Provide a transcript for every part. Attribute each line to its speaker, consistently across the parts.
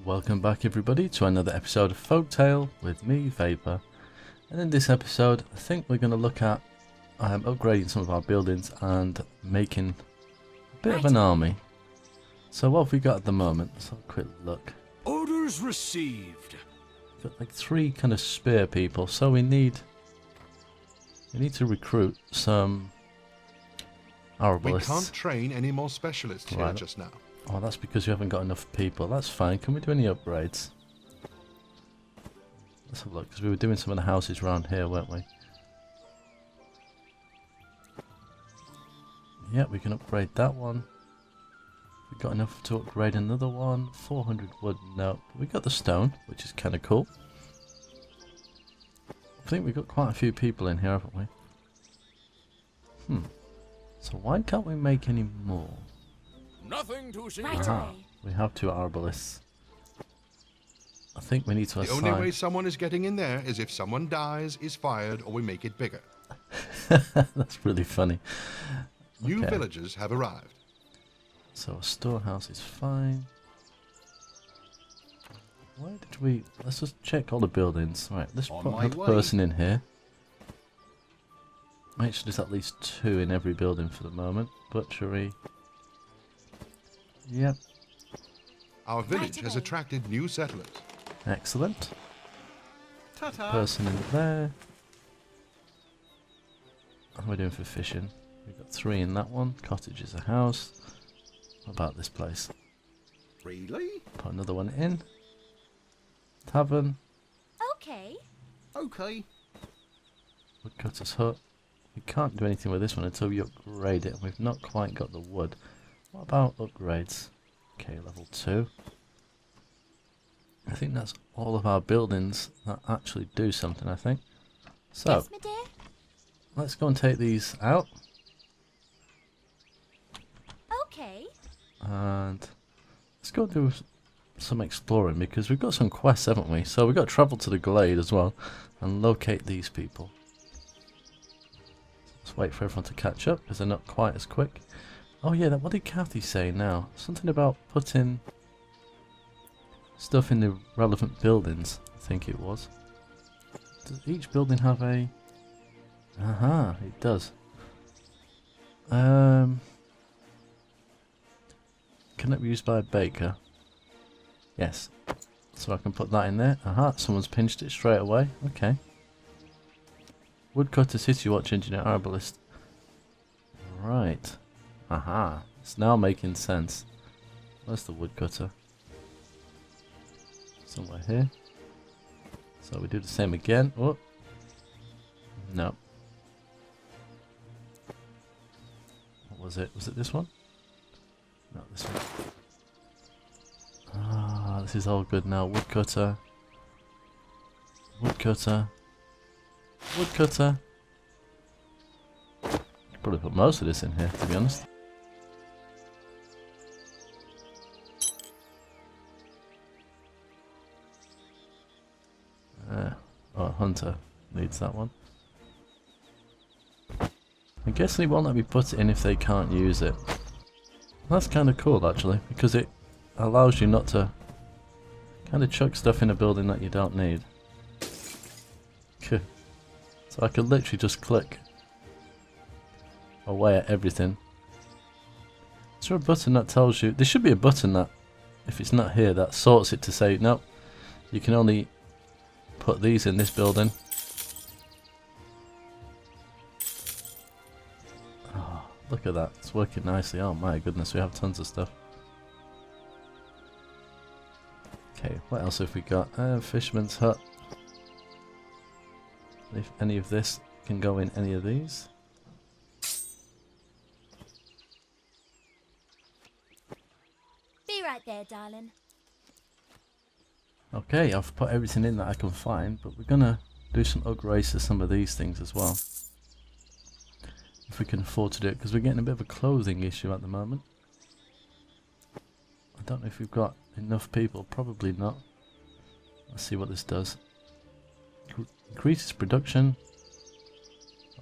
Speaker 1: Welcome back everybody to another episode of Folktale with me, Vapor. And in this episode I think we're going to look at upgrading some of our buildings and making a bit of an army. So what have we got at the moment? Let's have a quick look.
Speaker 2: Orders received.
Speaker 1: We've got like 3 kind of spear people, so we need to recruit some arbalists.
Speaker 3: We can't train any more specialists here just now.
Speaker 1: Oh, that's because you haven't got enough people. That's fine. Can we do any upgrades? Let's have a look, because we were doing some of the houses around here, weren't we? Yeah, we can upgrade that one. We got enough to upgrade another one. 400 wood, no. We got the stone, which is kind of cool. I think we've got quite a few people in here, haven't we? So why can't we make any more?
Speaker 2: Nothing to see.
Speaker 1: We have 2 arbalists. I think we need to assign...
Speaker 3: The only way someone is getting in there is if someone dies, is fired, or we make it bigger.
Speaker 1: That's really funny.
Speaker 3: New villagers have arrived.
Speaker 1: So a storehouse is fine. Where did we... Let's just check all the buildings. Right, let's put another person in here. Make sure there's at least 2 in every building for the moment. Butchery. Yep.
Speaker 3: Our village has attracted new settlers.
Speaker 1: Excellent.
Speaker 2: Ta-ta.
Speaker 1: Person in there. How are we doing for fishing? We've got 3 in that one. Cottage is a house. What about this place?
Speaker 2: Really?
Speaker 1: Put another one in. Tavern.
Speaker 4: Okay.
Speaker 1: Woodcutter's hut. We can't do anything with this one until we upgrade it, and we've not quite got the wood. What about upgrades? Okay, level 2. I think that's all of our buildings that actually do something, I think. So,
Speaker 4: Yes, my dear.
Speaker 1: let's go and take these out.
Speaker 4: Okay.
Speaker 1: And let's go do some exploring, because we've got some quests, haven't we? So we've got to travel to the Glade as well and locate these people. Let's wait for everyone to catch up, because they're not quite as quick. Oh yeah, what did Kathy say now? Something about putting stuff in the relevant buildings, I think it was. Does each building have a... Aha, it does. Can it be used by a baker? Yes. So I can put that in there. Aha, someone's pinched it straight away. Okay. Woodcutter, City Watch Engineer, Arbalist. Right. Aha, it's now making sense. Where's the woodcutter? Somewhere here. So we do the same again. Oh. No. What was it? Was it this one? No, this one. Ah, this is all good now. Woodcutter. Woodcutter. Woodcutter. Probably put most of this in here, to be honest. Oh, Hunter needs that one. I guess they won't let me put it in if they can't use it. That's kind of cool actually, because it allows you not to kind of chuck stuff in a building that you don't need. So I could literally just click away at everything. Is there a button that tells you... There should be a button that, if it's not here, that sorts it to say, nope, you can only put these in this building. Oh, look at that, it's working nicely. Oh my goodness, we have tons of stuff. Okay, what else have we got? Fisherman's hut. If any of this can go in any of these.
Speaker 4: Be right there, darling.
Speaker 1: Okay, I've put everything in that I can find, but we're gonna do some upgrades to some of these things as well. If we can afford to do it, because we're getting a bit of a clothing issue at the moment. I don't know if we've got enough people, probably not. Let's see what this does. Increases production.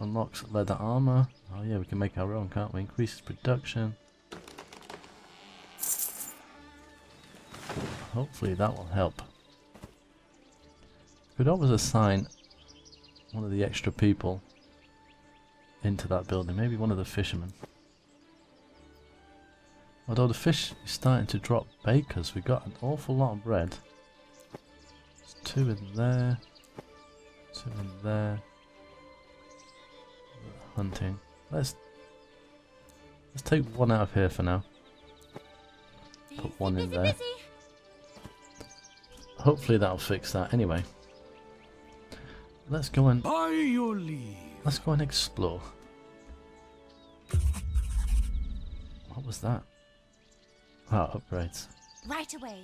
Speaker 1: Unlocks leather armor. Oh yeah, we can make our own, can't we? Increases production. Hopefully that will help. Could always assign one of the extra people into that building. Maybe one of the fishermen. Although the fish is starting to drop bakers. We got an awful lot of bread. There's 2 in there. 2 in there. Hunting. Let's take 1 out of here for now. Put 1 in there. Hopefully that'll fix that. Anyway, let's go and
Speaker 2: By your leave.
Speaker 1: let's go and explore. What was that? Ah, upgrades.
Speaker 4: Right away.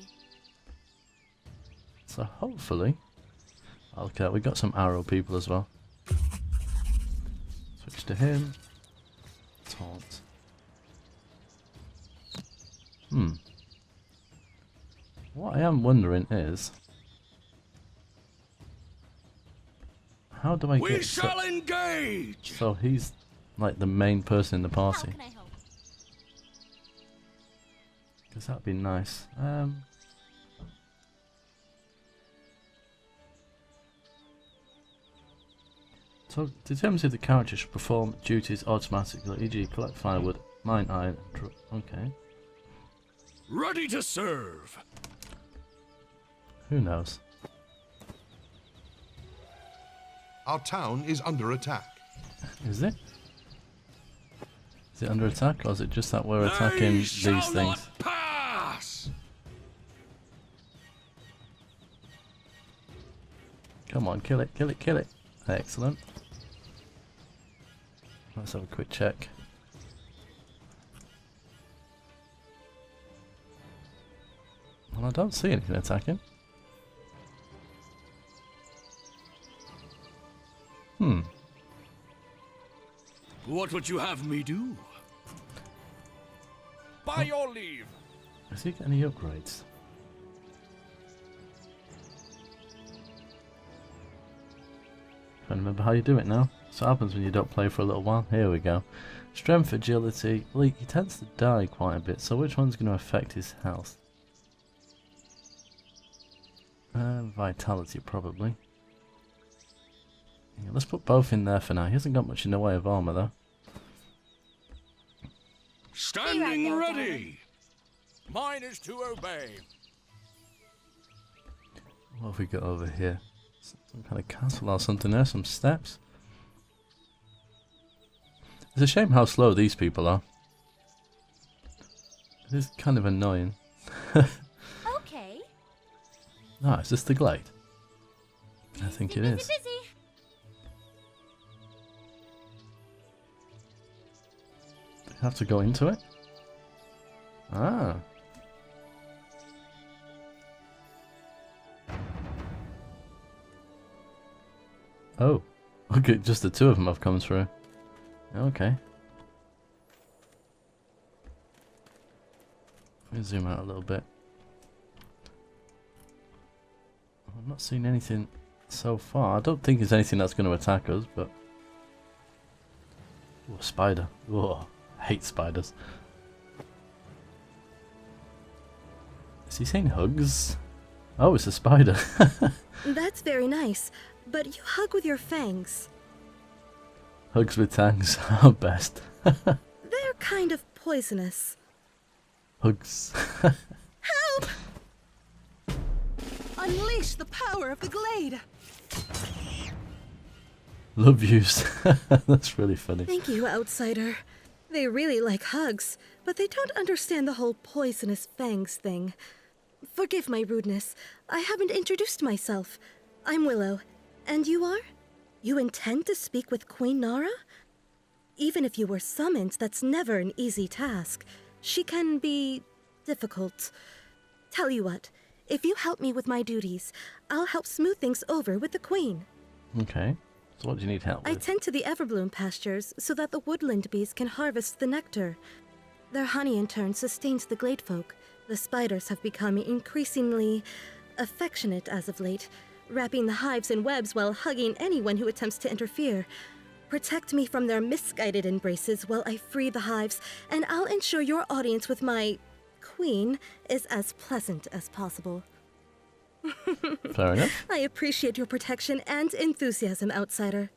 Speaker 1: So hopefully, okay, we got some arrow people as well. Switch to him. Taunt. What I am wondering is, how do I
Speaker 2: We
Speaker 1: get?
Speaker 2: shall engage.
Speaker 1: So he's like the main person in the
Speaker 4: How
Speaker 1: party.
Speaker 4: can I help?
Speaker 1: Because that'd be nice. So determines if the character should perform duties automatically, e.g. collect firewood, mine iron, okay.
Speaker 2: Ready to serve.
Speaker 1: Who knows?
Speaker 3: Our town is under attack.
Speaker 1: Is it? Is it under attack, or is it just that we're attacking
Speaker 2: They
Speaker 1: these
Speaker 2: shall
Speaker 1: things?
Speaker 2: not pass.
Speaker 1: Come on, kill it, kill it, kill it. Excellent. Let's have a quick check. Well, I don't see anything attacking.
Speaker 2: What would you have me do? By your leave.
Speaker 1: Has he got any upgrades? Trying to remember how you do it now. So what happens when you don't play for a little while? Here we go. Strength, agility. Well, he tends to die quite a bit. So which one's going to affect his health? Vitality, probably. Yeah, let's put both in there for now. He hasn't got much in the way of armor, though.
Speaker 2: Standing
Speaker 4: there,
Speaker 2: ready. Mine is to obey.
Speaker 1: What have we got over here? Some kind of castle or something there. Some steps. It's a shame how slow these people are. It is kind of annoying.
Speaker 4: Okay.
Speaker 1: Ah, is this the Glade? I think it is.
Speaker 4: Busy.
Speaker 1: Do you have to go into it? Ah. Oh. Okay, just the 2 of them have come through. Okay. Let me zoom out a little bit. I'm not seeing anything so far. I don't think there's anything that's going to attack us, but... Ooh, a spider. Oh, I hate spiders. Is he saying hugs? Oh, it's a spider.
Speaker 5: That's very nice, but you hug with your fangs.
Speaker 1: Hugs with tangs are best.
Speaker 5: They're kind of poisonous.
Speaker 1: Hugs.
Speaker 5: Help! Unleash the power of the Glade!
Speaker 1: Love yous. That's really funny.
Speaker 5: Thank you, outsider. They really like hugs, but they don't understand the whole poisonous fangs thing. Forgive my rudeness. I haven't introduced myself. I'm Willow. And you are? You intend to speak with Queen Nara? Even if you were summoned, that's never an easy task. She can be difficult. Tell you what, if you help me with my duties, I'll help smooth things over with the Queen.
Speaker 1: Okay. So what do you need help
Speaker 5: I
Speaker 1: with?
Speaker 5: tend to the everbloom pastures so that the woodland bees can harvest the nectar. Their honey in turn sustains the glade folk. The spiders have become increasingly affectionate as of late, wrapping the hives in webs while hugging anyone who attempts to interfere. Protect me from their misguided embraces while I free the hives, and I'll ensure your audience with my queen is as pleasant as possible.
Speaker 1: Fair enough.
Speaker 5: I appreciate your protection and enthusiasm, outsider.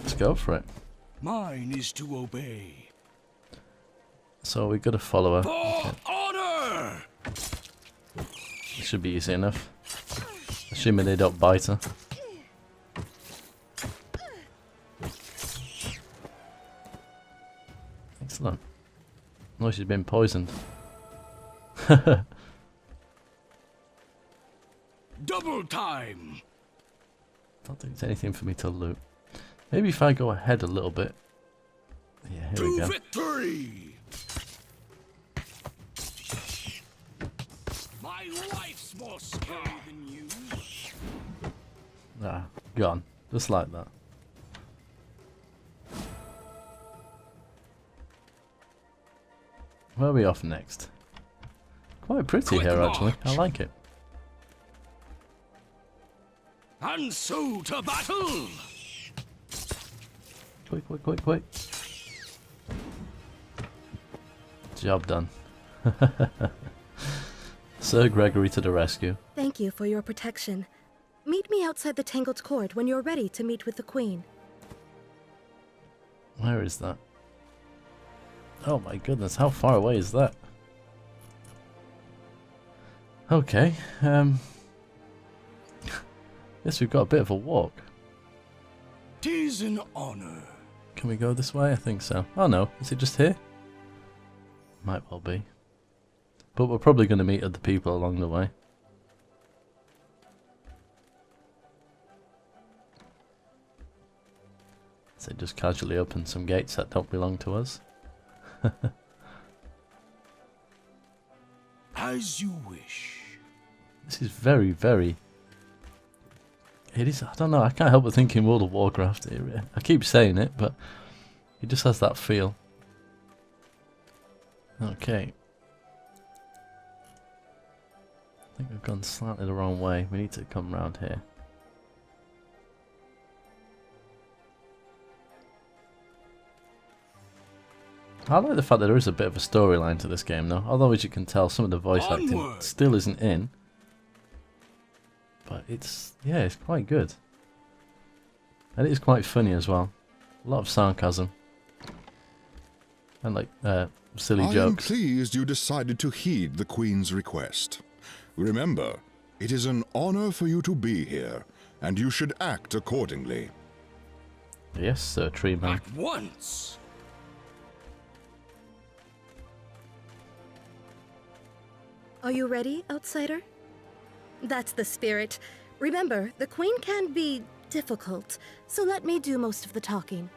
Speaker 1: Let's go for it.
Speaker 2: Mine is to obey.
Speaker 1: So we got to follow her.
Speaker 2: For honor!
Speaker 1: It should be easy enough. Assuming they don't bite her. Excellent. No, she's been poisoned.
Speaker 2: Double time!
Speaker 1: Don't think there's anything for me to loot. Maybe if I go ahead a little bit. Yeah, here we
Speaker 2: To
Speaker 1: go.
Speaker 2: victory! My life's more scary than you.
Speaker 1: Ah, gone. Just like that. Where are we off next? Quite pretty
Speaker 2: Quick
Speaker 1: here, actually. I
Speaker 2: march.
Speaker 1: like it.
Speaker 2: And so to battle!
Speaker 1: Quick, quick, quick, quick. Job done. Sir Gregory to the rescue.
Speaker 5: Thank you for your protection. Meet me outside the Tangled Court when you're ready to meet with the queen.
Speaker 1: Where is that? Oh my goodness, how far away is that? Okay, guess we've got a bit of a walk.
Speaker 2: 'Tis an honor.
Speaker 1: Can we go this way? I think so. Oh no, is it just here? Might well be. But we're probably going to meet other people along the way. So just casually open some gates that don't belong to us.
Speaker 2: As you wish.
Speaker 1: This is very, very... It is, I don't know, I can't help but thinking World of Warcraft. I keep saying it, but it just has that feel. Okay. I think we've gone slightly the wrong way. We need to come round here. I like the fact that there is a bit of a storyline to this game though, although as you can tell some of the voice acting
Speaker 2: Onward.
Speaker 1: still isn't in. But it's, yeah, it's quite good. And it is quite funny as well. A lot of sarcasm. And like, silly
Speaker 6: I am
Speaker 1: jokes.
Speaker 6: pleased you decided to heed the Queen's request. Remember, it is an honor for you to be here, and you should act accordingly.
Speaker 1: Yes, Sir Tree Man.
Speaker 2: At once!
Speaker 5: Are you ready, outsider? That's the spirit. Remember, the queen can be difficult, so let me do most of the talking.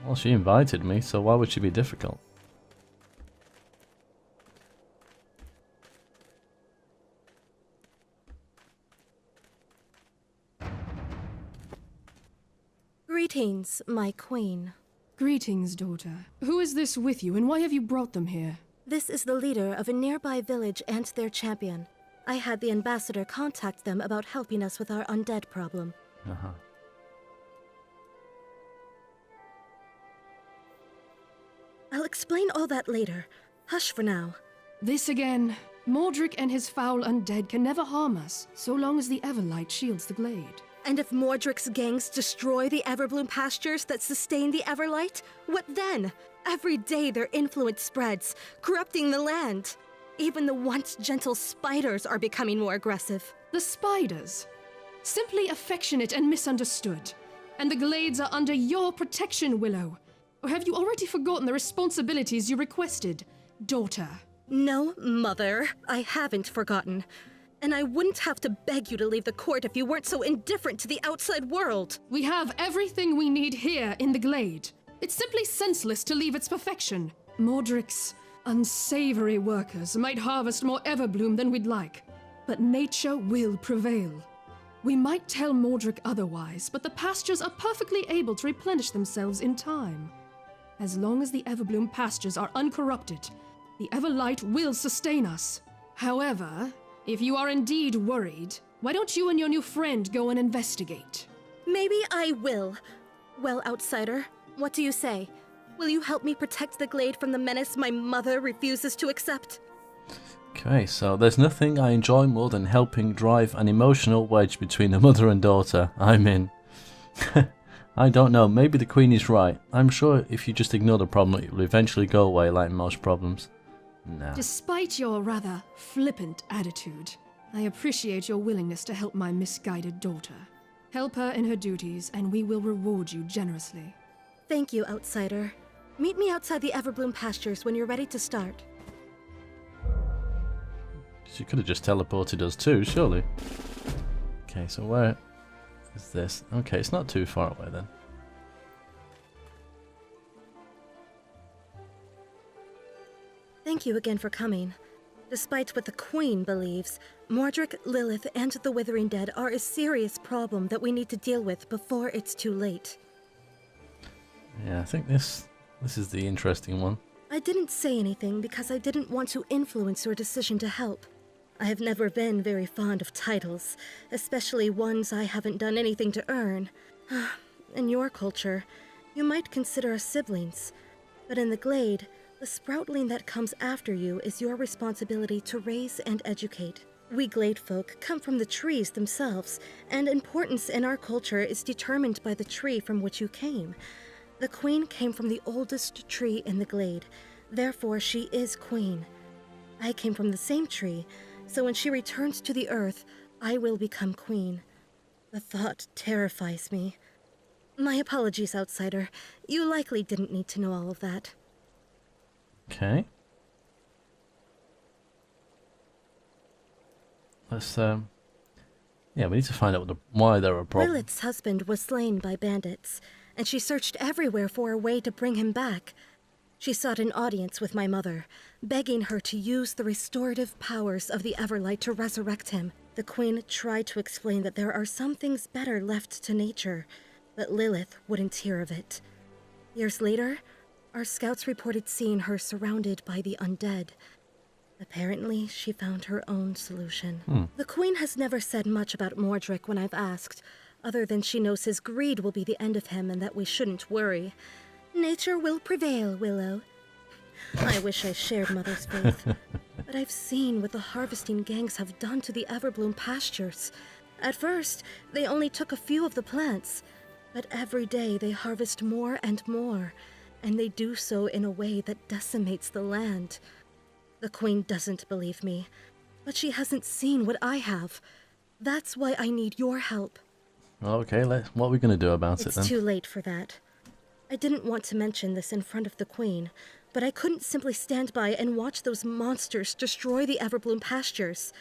Speaker 1: Well, she invited me, so why would she be difficult?
Speaker 5: Greetings, my queen.
Speaker 7: Greetings, daughter. Who is this with you, and why have you brought them here?
Speaker 5: This is the leader of a nearby village and their champion. I had the ambassador contact them about helping us with our undead problem.
Speaker 1: Uh-huh.
Speaker 5: I'll explain all that later. Hush for now.
Speaker 7: This again. Mordric and his foul undead can never harm us, so long as the Everlight shields the Glade.
Speaker 5: And if Mordric's gangs destroy the Everbloom pastures that sustain the Everlight, what then? Every day their influence spreads, corrupting the land. Even the once gentle spiders are becoming more aggressive.
Speaker 7: The spiders. Simply affectionate and misunderstood. And the Glades are under your protection, Willow. Or have you already forgotten the responsibilities you requested, daughter?
Speaker 5: No, Mother, I haven't forgotten. And I wouldn't have to beg you to leave the court if you weren't so indifferent to the outside world.
Speaker 7: We have everything we need here in the Glade. It's simply senseless to leave its perfection. Mordric's unsavory workers might harvest more Everbloom than we'd like, but nature will prevail. We might tell Mordric otherwise, but the pastures are perfectly able to replenish themselves in time. As long as the Everbloom pastures are uncorrupted, the Everlight will sustain us. However, if you are indeed worried, why don't you and your new friend go and investigate?
Speaker 5: Maybe I will. Well, outsider, what do you say? Will you help me protect the Glade from the menace my mother refuses to accept?
Speaker 1: Okay, so there's nothing I enjoy more than helping drive an emotional wedge between a mother and daughter. I'm in. I don't know, maybe the Queen is right. I'm sure if you just ignore the problem, it will eventually go away like most problems. No.
Speaker 7: Despite your rather flippant attitude, I appreciate your willingness to help my misguided daughter. Help her in her duties, and we will reward you generously.
Speaker 5: Thank you, outsider. Meet me outside the Everbloom pastures when you're ready to start.
Speaker 1: She could have just teleported us too, surely. Okay, so where is this? Okay, it's not too far away then.
Speaker 5: Thank you again for coming. Despite what the Queen believes, Mordric, Lilith, and the Withering Dead are a serious problem that we need to deal with before it's too late.
Speaker 1: Yeah, I think this is the interesting one.
Speaker 5: I didn't say anything because I didn't want to influence your decision to help. I have never been very fond of titles, especially ones I haven't done anything to earn. In your culture, you might consider us siblings, but in the Glade, the sproutling that comes after you is your responsibility to raise and educate. We Glade folk come from the trees themselves, and importance in our culture is determined by the tree from which you came. The Queen came from the oldest tree in the Glade, therefore she is Queen. I came from the same tree, so when she returns to the earth, I will become Queen. The thought terrifies me. My apologies, outsider. You likely didn't need to know all of that.
Speaker 1: Okay. Let's yeah, we need to find out why there are problems.
Speaker 5: Lilith's husband was slain by bandits, and she searched everywhere for a way to bring him back. She sought an audience with my mother, begging her to use the restorative powers of the Everlight to resurrect him. The Queen tried to explain that there are some things better left to nature, but Lilith wouldn't hear of it. Years later, our scouts reported seeing her surrounded by the undead. Apparently, she found her own solution. The Queen has never said much about Mordric when I've asked, other than she knows his greed will be the end of him and that we shouldn't worry. Nature will prevail, Willow. I wish I shared Mother's faith, but I've seen what the harvesting gangs have done to the Everbloom pastures. At first, they only took a few of the plants, but every day they harvest more and more, and they do so in a way that decimates the land. The Queen doesn't believe me, but she hasn't seen what I have. That's why I need your help.
Speaker 1: Okay, what are we going to do about it then?
Speaker 5: It's too late for that. I didn't want to mention this in front of the Queen, but I couldn't simply stand by and watch those monsters destroy the Everbloom pastures.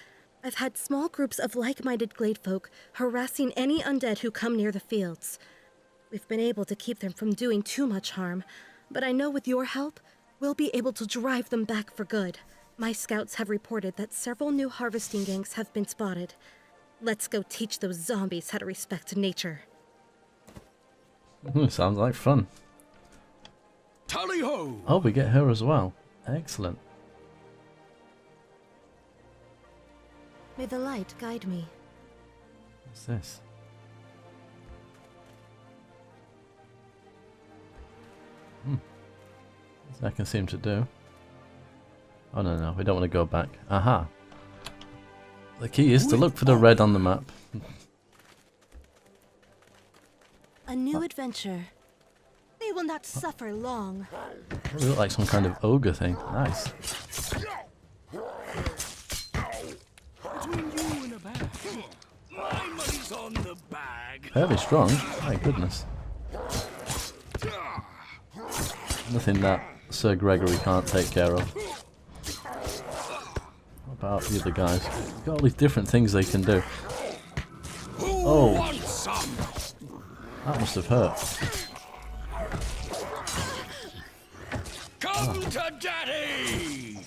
Speaker 5: I've had small groups of like-minded Glade folk harassing any undead who come near the fields. We've been able to keep them from doing too much harm, but I know with your help, we'll be able to drive them back for good. My scouts have reported that several new harvesting gangs have been spotted. Let's go teach those zombies how to respect nature.
Speaker 1: Sounds like fun.
Speaker 2: Tally-ho!
Speaker 1: Oh, we get her as well. Excellent.
Speaker 5: May the light guide me.
Speaker 1: What's this? I can seem to do. Oh no, we don't want to go back. Aha! The key is to look for the red on the map.
Speaker 5: A new adventure. They will not suffer long.
Speaker 1: They look like some kind of ogre thing. Nice.
Speaker 2: Between you and a bag. My money's on the bag.
Speaker 1: Fairly strong. My goodness. Nothing that Sir Gregory can't take care of. What about the other guys? They've got all these different things they can do.
Speaker 2: Who wants some?
Speaker 1: That must have hurt.
Speaker 2: Come to daddy!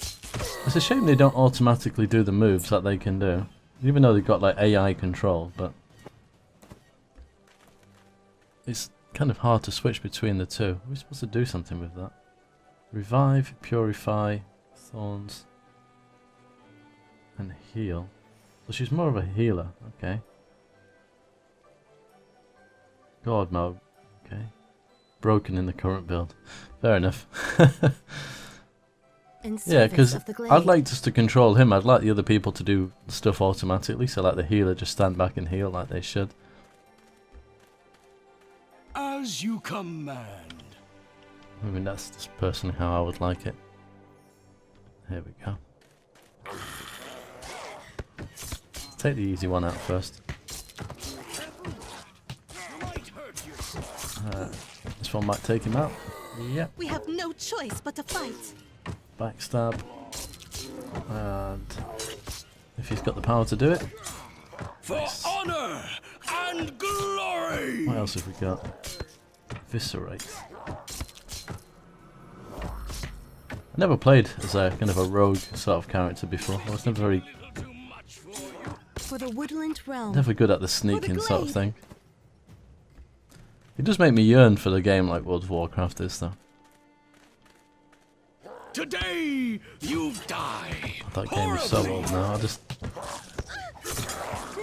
Speaker 1: It's a shame they don't automatically do the moves that they can do. Even though they've got like AI control, but it's kind of hard to switch between the two. Are we supposed to do something with that? Revive, purify, thorns, and heal. So she's more of a healer, okay. God mode, okay. broken in the current build. Fair enough.
Speaker 5: In
Speaker 1: Yeah,
Speaker 5: service
Speaker 1: because
Speaker 5: of the Glade.
Speaker 1: I'd like just to control him. I'd like the other people to do stuff automatically, so like the healer just stand back and heal like they should.
Speaker 2: As you command.
Speaker 1: I mean, that's just personally how I would like it. Here we go. Let's take the easy one out first. This one might take him out. Yep.
Speaker 5: We have no choice but to fight.
Speaker 1: Backstab. And if he's got the power to do it.
Speaker 2: For honor and glory!
Speaker 1: What else have we got? Eviscerate. I never played as a kind of a rogue sort of character before. I was never
Speaker 5: For the woodland realm.
Speaker 1: good at the sneaking sort of
Speaker 5: Glade.
Speaker 1: thing. It does make me yearn for the game like World of Warcraft is though.
Speaker 2: Today you die.
Speaker 1: That game is so
Speaker 2: horribly.
Speaker 1: old now. I just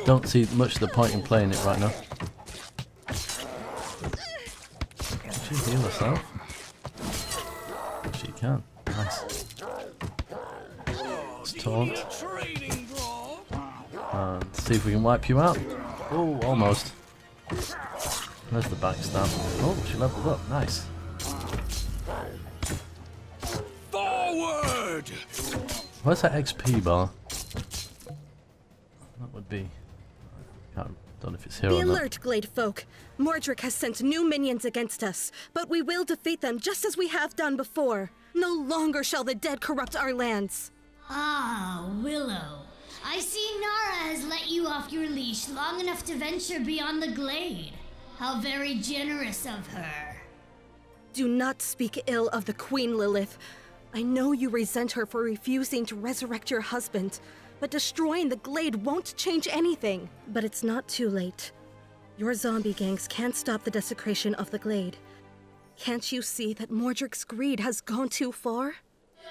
Speaker 1: don't see much of the point in playing it right now. Can she heal herself? She can. Nice. Let's taunt.
Speaker 2: Trading brawl.
Speaker 1: And see if we can wipe you out. Oh, almost. There's the backstab. Oh, she leveled up. Nice.
Speaker 2: Forward!
Speaker 1: Where's that XP bar? That would be... don't know if it's here
Speaker 5: Be
Speaker 1: or not.
Speaker 5: alert, Glade folk. Mordric has sent new minions against us, but we will defeat them just as we have done before. No longer shall the dead corrupt our lands.
Speaker 8: Ah, Willow. I see Nara has let you off your leash long enough to venture beyond the Glade. How very generous of her.
Speaker 5: Do not speak ill of the Queen Lilith. I know you resent her for refusing to resurrect your husband, but destroying the Glade won't change anything. But it's not too late. Your zombie gangs can't stop the desecration of the Glade. Can't you see that Mordric's greed has gone too far?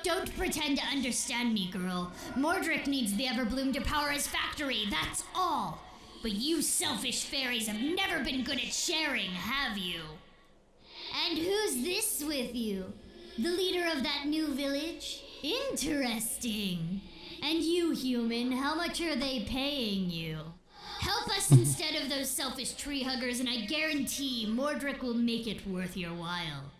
Speaker 8: Don't pretend to understand me, girl. Mordric needs the Everbloom to power his factory, that's all. But you selfish fairies have never been good at sharing, have you? And who's this with you? The leader of that new village? Interesting. And you, human, how much are they paying you? Help us instead of those selfish tree huggers, and I guarantee Mordric will make it worth your while.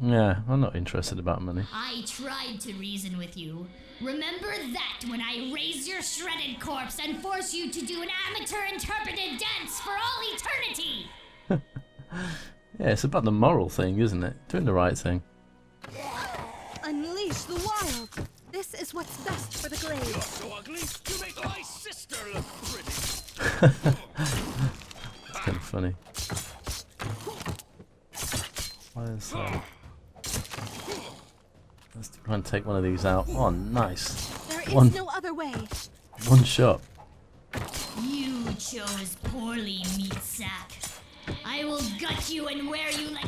Speaker 1: Yeah, I'm not interested about money.
Speaker 8: I tried to reason with you. Remember that when I raise your shredded corpse and force you to do an amateur-interpreted dance for all eternity!
Speaker 1: Yeah, it's about the moral thing, isn't it? Doing the right thing.
Speaker 5: Unleash the wild! This is what's best for the Glade.
Speaker 2: You're so ugly, you make my sister look pretty.
Speaker 1: It's kind of funny. Where's let's try and take one of these out. Oh, nice.
Speaker 5: There is
Speaker 1: One.
Speaker 5: no other way.
Speaker 1: One shot.
Speaker 8: You chose poorly, meat sack. I will gut you and wear you like...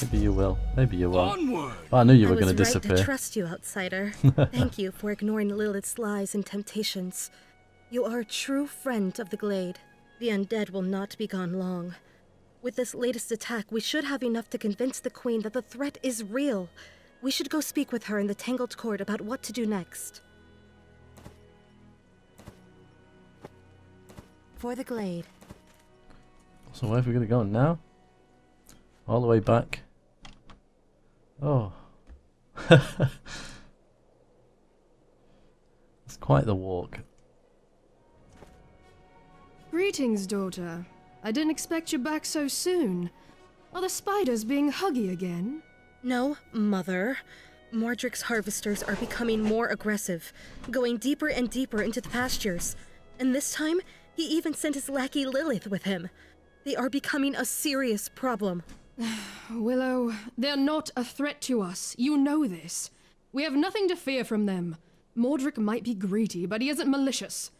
Speaker 1: Maybe you will. Maybe you won't.
Speaker 2: Onward!
Speaker 1: Oh, I knew you
Speaker 5: I
Speaker 1: were
Speaker 5: was
Speaker 1: going to
Speaker 5: right
Speaker 1: disappear.
Speaker 5: to trust you, outsider. Thank you for ignoring Lilith's lies and temptations. You are a true friend of the Glade. The undead will not be gone long. With this latest attack, we should have enough to convince the Queen that the threat is real. We should go speak with her in the Tangled Court about what to do next. For the Glade.
Speaker 1: So where are we going to go now? All the way back. Oh. It's quite the walk.
Speaker 7: Greetings, daughter. I didn't expect you back so soon. Are the spiders being huggy again?
Speaker 5: No, Mother. Mordric's harvesters are becoming more aggressive, going deeper and deeper into the pastures. And this time, he even sent his lackey Lilith with him. They are becoming a serious problem.
Speaker 7: Willow, they're not a threat to us. You know this. We have nothing to fear from them. Mordric might be greedy, but he isn't malicious.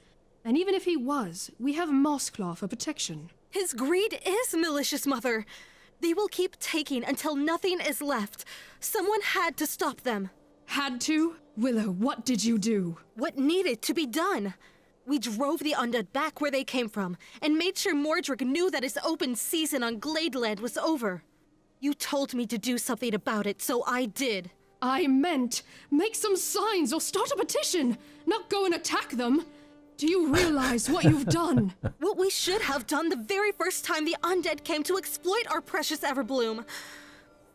Speaker 7: And even if he was, we have Mossclaw for protection.
Speaker 5: His greed is malicious, Mother. They will keep taking until nothing is left. Someone had to stop them.
Speaker 7: Had to? Willow, what did you do?
Speaker 5: What needed to be done? We drove the undead back where they came from, and made sure Mordric knew that his open season on Glade Land was over. You told me to do something about it, so I did.
Speaker 7: I meant make some signs or start a petition, not go and attack them. Do you realize what you've done?
Speaker 5: What we should have done the very first time the undead came to exploit our precious Everbloom.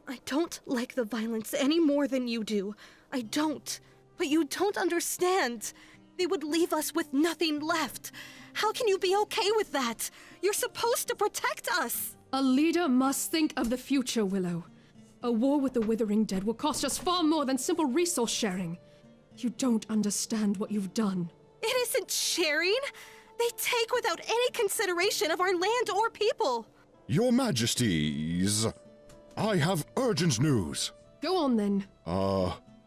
Speaker 5: I don't like the violence any more than you do. I don't. But you don't understand. They would leave us with nothing left. How can you be okay with that? You're supposed to protect us.
Speaker 7: A leader must think of the future, Willow. A war with the Withering Dead will cost us far more than simple resource sharing. You don't understand what you've done.
Speaker 5: It isn't sharing. They take without any consideration of our land or people.
Speaker 6: Your Majesties, I have urgent news.
Speaker 7: Go on then.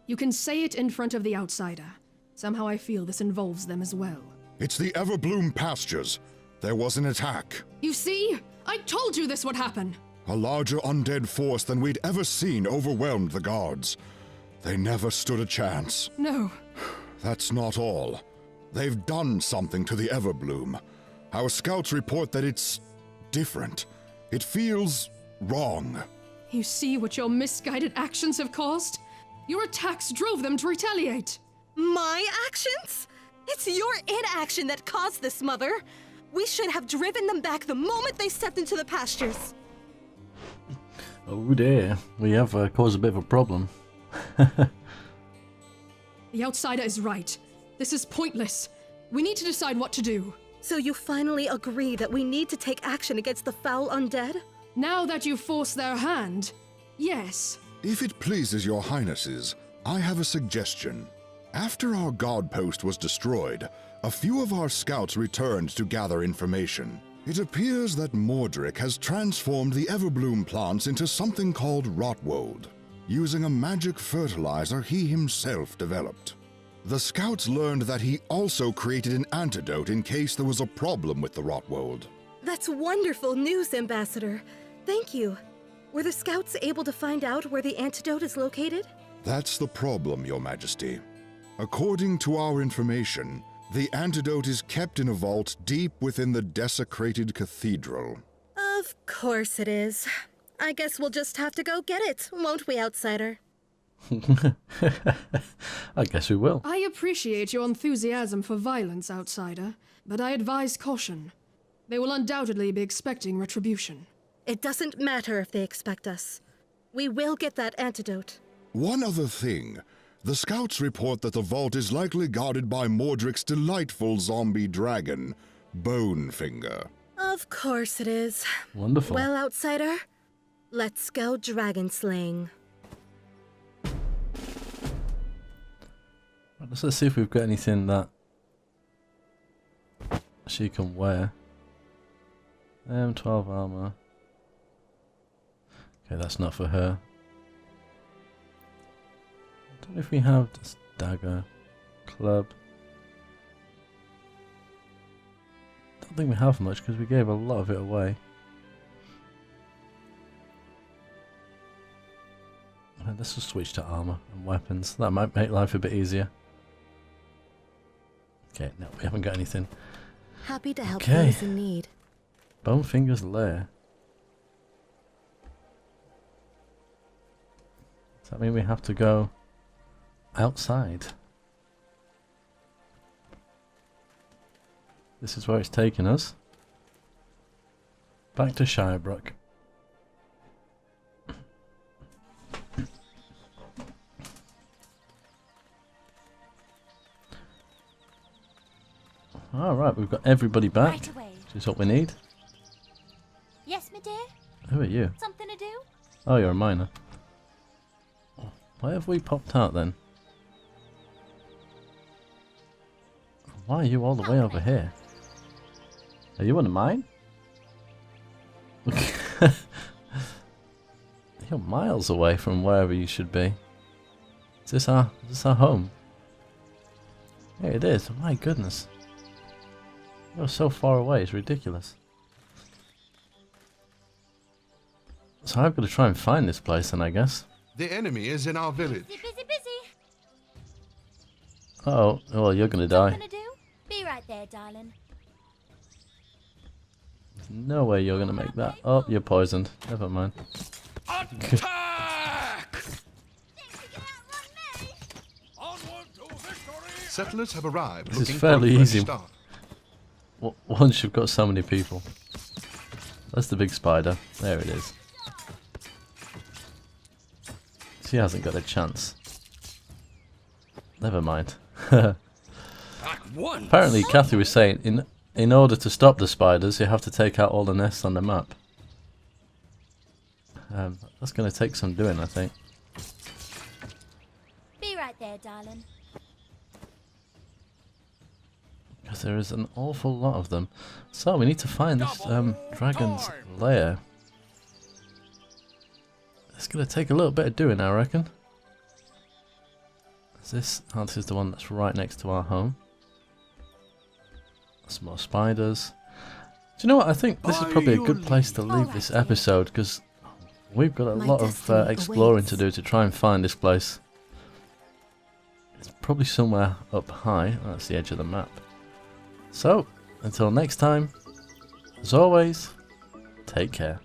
Speaker 7: You can say it in front of the outsider. Somehow I feel this involves them as well.
Speaker 6: It's the Everbloom pastures. There was an attack.
Speaker 7: You see? I told you this would happen.
Speaker 6: A larger undead force than we'd ever seen overwhelmed the guards. They never stood a chance.
Speaker 7: No.
Speaker 6: That's not all. They've done something to the Everbloom. Our scouts report that it's different. It feels wrong.
Speaker 7: You see what your misguided actions have caused? Your attacks drove them to retaliate.
Speaker 5: My actions? It's your inaction that caused this, Mother. We should have driven them back the moment they stepped into the pastures.
Speaker 1: Oh dear, we have caused a bit of a problem.
Speaker 7: The outsider is right. This is pointless. We need to decide what to do.
Speaker 5: So you finally agree that we need to take action against the foul undead?
Speaker 7: Now that you've forced their hand, yes.
Speaker 6: If it pleases your highnesses, I have a suggestion. After our guard post was destroyed, a few of our scouts returned to gather information. It appears that Mordric has transformed the Everbloom plants into something called Rotwold, using a magic fertilizer he himself developed. The scouts learned that he also created an antidote in case there was a problem with the Rotwold.
Speaker 5: That's wonderful news, Ambassador. Thank you. Were the scouts able to find out where the antidote is located?
Speaker 6: That's the problem, Your Majesty. According to our information, the antidote is kept in a vault deep within the desecrated cathedral.
Speaker 5: Of course it is. I guess we'll just have to go get it, won't we, outsider?
Speaker 1: I guess we will.
Speaker 7: I appreciate your enthusiasm for violence, outsider, but I advise caution. They will undoubtedly be expecting retribution.
Speaker 5: It doesn't matter if they expect us. We will get that antidote.
Speaker 6: One other thing. The scouts report that the vault is likely guarded by Mordric's delightful zombie dragon, Bonefinger.
Speaker 5: Of course it is.
Speaker 1: Wonderful.
Speaker 5: Well, outsider, let's go dragon slaying.
Speaker 1: Right, let's see if we've got anything that she can wear. 12 armor. Okay, that's not for her. I don't know if we have this dagger, club. Don't think we have much because we gave a lot of it away. Right, let's just switch to armor and weapons. That might make life a bit easier. Okay, no, we haven't got anything.
Speaker 5: Happy to help
Speaker 1: Okay.
Speaker 5: those in need.
Speaker 1: Bonefinger's lair. Does that mean we have to go outside? This is where it's taking us. Back to Shirebrook. Alright, we've got everybody back,
Speaker 4: Right away.
Speaker 1: which is what we need.
Speaker 4: Yes, my dear?
Speaker 1: Who are you?
Speaker 4: Something to do?
Speaker 1: Oh, you're a miner. Why have we popped out then? Why are you all the way over here? Are you on a mine? You're miles away from wherever you should be. Is this our home? Yeah, it is. My goodness. You're so far away, it's ridiculous. So I've got to try and find this place then, I guess.
Speaker 3: The enemy is in our village.
Speaker 4: Busy, busy, busy.
Speaker 1: Uh oh, well, you're gonna die.
Speaker 4: Something to do? Be right there, darling.
Speaker 1: There's no way you're gonna make that. Oh, you're poisoned. Never mind.
Speaker 2: Attack! Onward to victory!
Speaker 3: Settlers have arrived.
Speaker 1: This is
Speaker 3: looking
Speaker 1: fairly
Speaker 3: for a fresh
Speaker 1: easy.
Speaker 3: start.
Speaker 1: Once you've got so many people. That's the big spider. There it is. She hasn't got a chance. Never mind.
Speaker 2: At once!
Speaker 1: Apparently, Kathy was saying in order to stop the spiders, you have to take out all the nests on the map. That's going to take some doing, I think.
Speaker 4: Be right there, darling.
Speaker 1: Because there is an awful lot of them. So we need to find this dragon's lair. It's going to take a little bit of doing, I reckon. Is this? Oh, this is the one that's right next to our home. Some more spiders. Do you know what? I think this is probably a good place to leave this episode because we've got a lot of exploring to do to try and find this place. It's probably somewhere up high. Oh, that's the edge of the map. So, until next time, as always, take care.